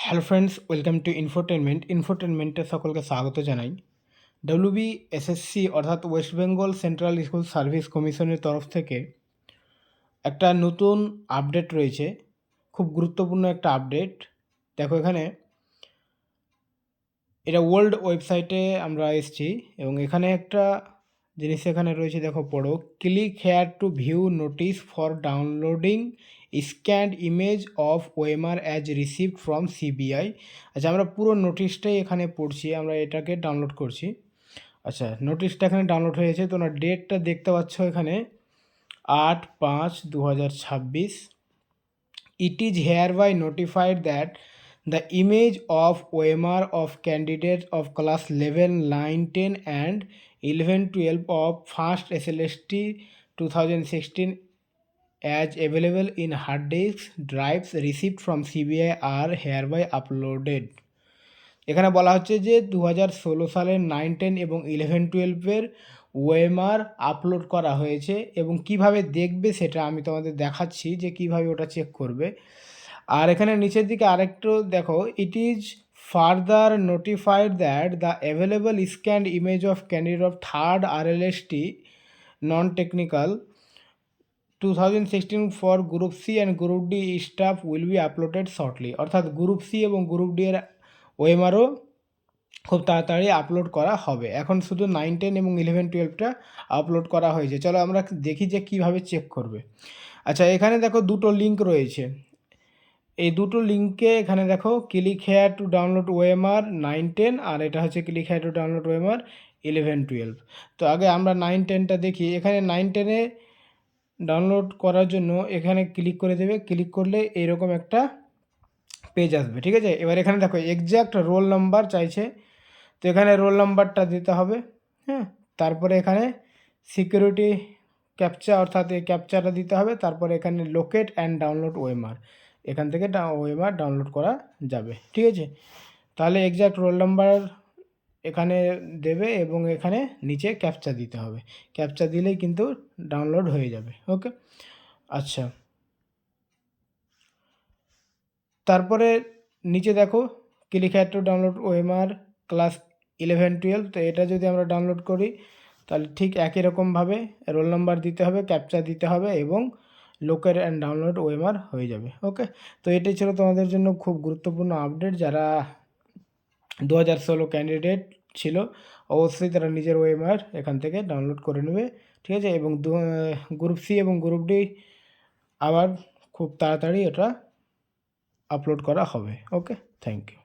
Hello friends, welcome to ইনফোটেনমেন্টে সকলকে স্বাগত জানাই। WBSSC অর্থাৎ West Bengal central school service কমিশনের তরফ থেকে একটা নতুন আপডেট রয়েছে, খুব গুরুত্বপূর্ণ একটা আপডেট। দেখো এখানে এটা ওয়ার্ল্ড ওয়েবসাইটে আমরা এসেছি এবং এখানে একটা জিনিস এখানে রয়েছে, দেখো পড়ো। Click here two view notice for downloading scanned image of OMR as received from CBI. আচ্ছা, আমরা পুরো নোটিশটাই এখানে পড়ছি, আমরা এটাকে ডাউনলোড করছি। আচ্ছা, নোটিশটা এখানে ডাউনলোড হয়েছে, তোমরা ডেটটা দেখতে পাচ্ছ এখানে 8/5/2026। It is hereby notified that the image of OMR of candidates of class 11, 9, 10 and 11, 12 of 1st SLST 2016 as available in hard disk drives received from CBI are hereby uploaded. এখানে বলা হচ্ছে যে 2016 সালের 9, 10 এবং 11, 12-এর ওএমআর আপলোড করা হয়েছে এবং কিভাবে দেখবে সেটা আমি তোমাদের দেখাচ্ছি যে কিভাবে ওটা চেক করবে। আর এখানে নিচের দিকে আরেকটু দেখো, it is further notified that the available scanned image of candidate of third RLST non technical 2016 for group C and group D staff will be uploaded shortly. অর্থাৎ গ্রুপ সি এবং গ্রুপ ডি এর ওএমআরও খুব তাড়াতাড়ি upload করা হবে। এখন শুধু 9, 10 এবং 11, 12টা আপলোড করা হয়েছে। চলো আমরা দেখি যে কিভাবে চেক করবে। আচ্ছা, এখানে দেখো দুটো লিঙ্ক রয়েছে। এই দুটো লিঙ্কে এখানে দেখো click here to download OMR 9, 10 আর এটা হচ্ছে click here to download OMR 11, 12। তো আগে আমরা 9, 10টা দেখি। এখানে 9, 10-এ ডাউনলোড করার জন্য এখানে ক্লিক করে দেবে। ক্লিক করলে এরকম একটা পেজ আসবে, ঠিক আছে। এবার এখানে দেখো এক্স্যাক্ট রোল নাম্বার চাইছে, তো এখানে রোল নাম্বারটা দিতে হবে। হ্যাঁ, তারপরে এখানে সিকিউরিটি ক্যাপচা অর্থাৎ এই ক্যাপচাটা দিতে হবে। তারপরে এখানে লোকেট অ্যান্ড ডাউনলোড ওএমআর, এখান থেকে ওএমআর ডাউনলোড করা যাবে, ঠিক আছে। তাহলে এক্স্যাক্ট রোল নাম্বার এখানে দেবে এবং এখানে নিচে ক্যাপচা দিতে হবে। ক্যাপচা দিলেই কিন্তু ডাউনলোড হয়ে যাবে। ওকে, আচ্ছা, তারপরে নিচে দেখো click here to download OMR class 11, 12। তো এটা যদি আমরা ডাউনলোড করি তাহলে ঠিক একই রকমভাবে রোল নাম্বার দিতে হবে, ক্যাপচা দিতে হবে এবং লোকেট অ্যান্ড ডাউনলোড ওএমআর হয়ে যাবে। ওকে, তো এটাই ছিল তোমাদের জন্য খুব গুরুত্বপূর্ণ আপডেট। যারা 2016 ক্যান্ডিডেট ছিল অবশ্যই তারা নিজের ওএমআর এখান থেকে ডাউনলোড করে নেবে, ঠিক আছে। এবং গ্রুপ সি এবং গ্রুপ ডি আবার খুব তাড়াতাড়ি এটা আপলোড করা হবে। ওকে, থ্যাংক ইউ।